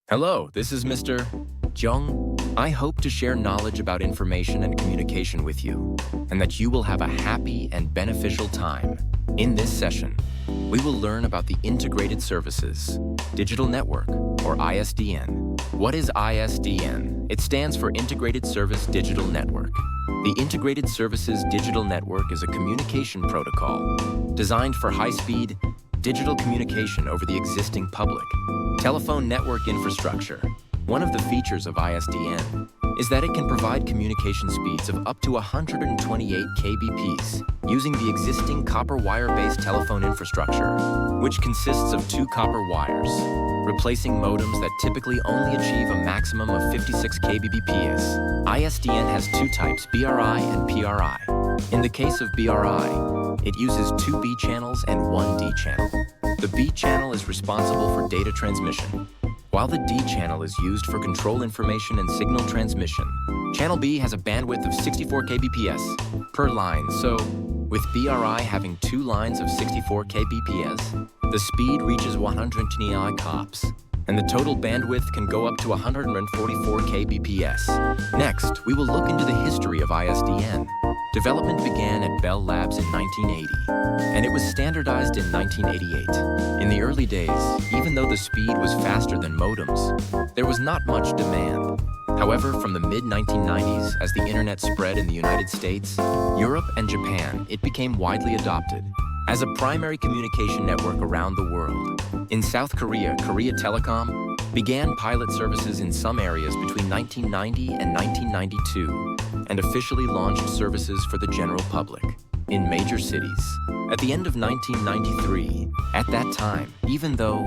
Hello, this is Mr. Jung. I hope to share knowledge about information and communication with you, and that you will have a happy and beneficial time. In this session, we will learn about the Integrated Services Digital Network, or ISDN. What is ISDN? It stands for Integrated Service Digital Network. The Integrated Services Digital Network is a communication protocol designed for high-speed digital communication over the existing public telephone network infrastructure. One of the features of ISDN is that it can provide communication speeds of up to 128 kbps using the existing copper wire-based telephone infrastructure, which consists of two copper wires, replacing modems that typically only achieve a maximum of 56 kbps. ISDN has two types, BRI and PRI. In the case of BRI, it uses two B channels and one D channel. The B channel is responsible for data transmission, while the D channel is used for control information and signal transmission. Channel B has a bandwidth of 64 kbps per line, so with BRI having two lines of 64 kbps, the speed reaches 120 cops, and the total bandwidth can go up to 144 kbps. Next, we will look into the history of ISDN. Development began at Bell Labs in 1980, and it was standardized in 1988. In the early days, even though the speed was faster than modems, there was not much demand. However, from the mid-1990s, as the internet spread in the United States, Europe, and Japan, it became widely adopted as a primary communication network around the world. In South Korea, Korea Telecom began pilot services in some areas between 1990 and 1992 and officially launched services for the general public in major cities. At the end of 1993, at that time, even though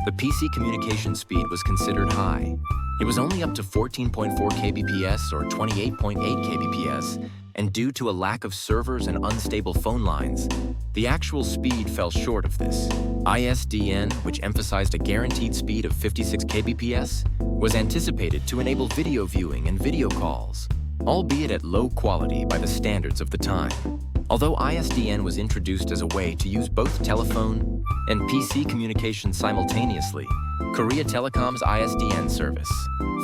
the PC communication speed was considered high, it was only up to 14.4 kbps or 28.8 kbps, and due to a lack of servers and unstable phone lines, the actual speed fell short of this. ISDN, which emphasized a guaranteed speed of 56 kbps, was anticipated to enable video viewing and video calls, albeit at low quality by the standards of the time. Although ISDN was introduced as a way to use both telephone and PC communication simultaneously, Korea Telecom's ISDN service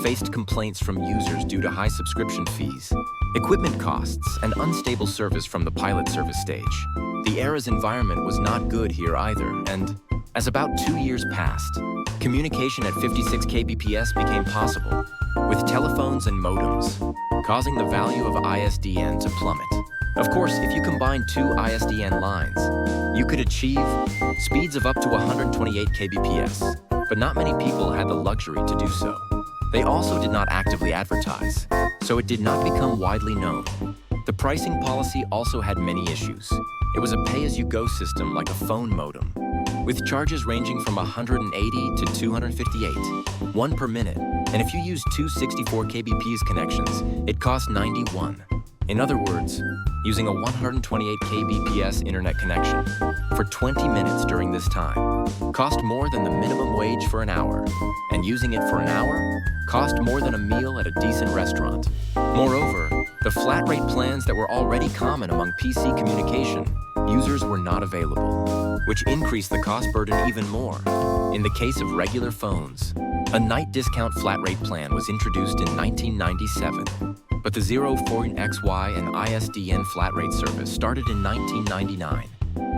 faced complaints from users due to high subscription fees, equipment costs, and unstable service from the pilot service stage. The era's environment was not good here either, and as about 2 years passed, communication at 56 kbps became possible, with telephones and modems, causing the value of ISDN to plummet. Of course, if you combine two ISDN lines, you could achieve speeds of up to 128 kbps, but not many people had the luxury to do so. They also did not actively advertise, so it did not become widely known. The pricing policy also had many issues. It was a pay-as-you-go system like a phone modem, with charges ranging from 180 to 258, one per minute, and if you use two 64 kbps connections, it cost 91. In other words, using a 128 kbps internet connection for 20 minutes during this time cost more than the minimum wage for an hour, and using it for an hour cost more than a meal at a decent restaurant. Moreover, the flat rate plans that were already common among PC communication users were not available, which increased the cost burden even more. In the case of regular phones, a night discount flat rate plan was introduced in 1997. But the 04XY and ISDN flat rate service started in 1999,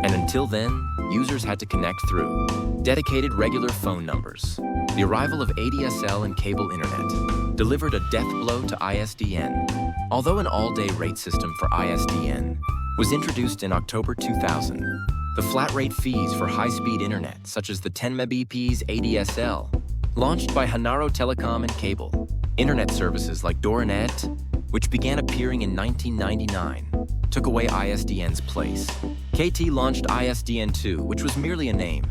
and until then, users had to connect through dedicated regular phone numbers. The arrival of ADSL and cable internet delivered a death blow to ISDN. Although an all-day rate system for ISDN was introduced in October 2000, the flat rate fees for high-speed internet, such as the 10 Mbps ADSL, launched by Hanaro Telecom and Cable, internet services like Dorinet, which began appearing in 1999, took away ISDN's place. KT launched ISDN2, which was merely a name,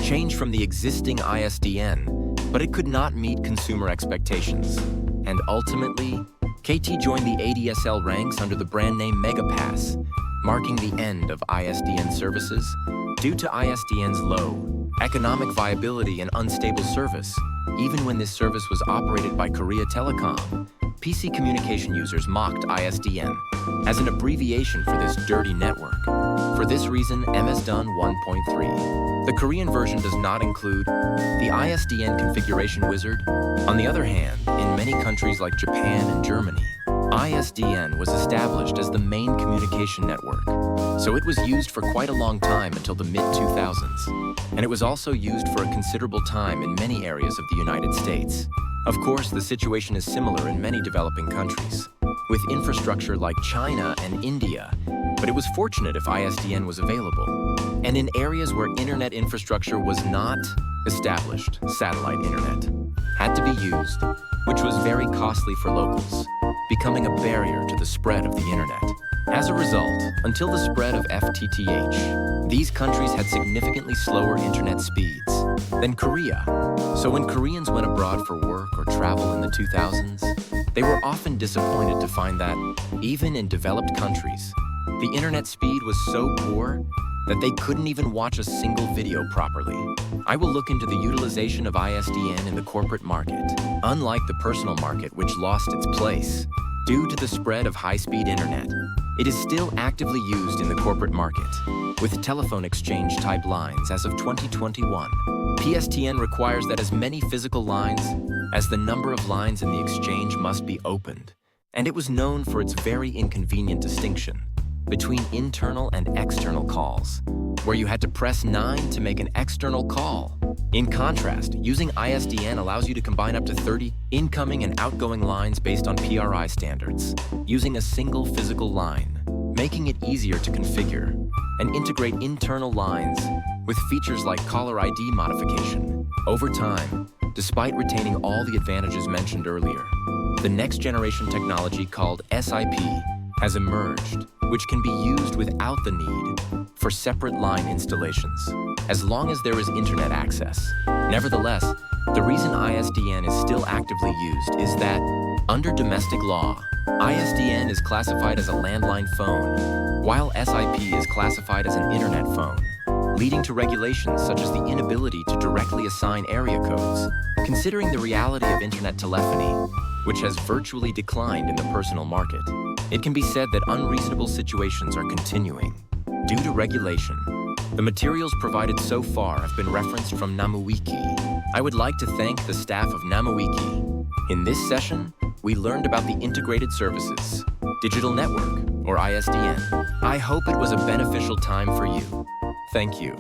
changed from the existing ISDN, but it could not meet consumer expectations. And ultimately, KT joined the ADSL ranks under the brand name Megapass, marking the end of ISDN services due to ISDN's low economic viability and unstable service. Even when this service was operated by Korea Telecom, PC communication users mocked ISDN as an abbreviation for this dirty network. For this reason, MS-DON 1.3. The Korean version does not include the ISDN configuration wizard. On the other hand, in many countries like Japan and Germany, ISDN was established as the main communication network, so it was used for quite a long time until the mid-2000s, and it was also used for a considerable time in many areas of the United States. Of course, the situation is similar in many developing countries, with infrastructure like China and India, but it was fortunate if ISDN was available. And in areas where internet infrastructure was not established, satellite internet had to be used, which was very costly for locals, becoming a barrier to the spread of the internet. As a result, until the spread of FTTH, these countries had significantly slower internet speeds than Korea. So when Koreans went abroad for work or travel in the 2000s, they were often disappointed to find that, even in developed countries, the internet speed was so poor that they couldn't even watch a single video properly. I will look into the utilization of ISDN in the corporate market, unlike the personal market, which lost its place due to the spread of high-speed internet. It is still actively used in the corporate market, with telephone exchange type lines as of 2021. PSTN requires that as many physical lines as the number of lines in the exchange must be opened, and it was known for its very inconvenient distinction between internal and external calls, where you had to press 9 to make an external call. In contrast, using ISDN allows you to combine up to 30 incoming and outgoing lines based on PRI standards, using a single physical line, making it easier to configure and integrate internal lines with features like caller ID modification. Over time, despite retaining all the advantages mentioned earlier, the next generation technology called SIP has emerged, which can be used without the need for separate line installations, as long as there is internet access. Nevertheless, the reason ISDN is still actively used is that, under domestic law, ISDN is classified as a landline phone, while SIP is classified as an internet phone, leading to regulations such as the inability to directly assign area codes. Considering the reality of internet telephony, which has virtually declined in the personal market, it can be said that unreasonable situations are continuing due to regulation. The materials provided so far have been referenced from NamuWiki. I would like to thank the staff of NamuWiki. In this session, we learned about the Integrated Services Digital Network, or ISDN. I hope it was a beneficial time for you. Thank you.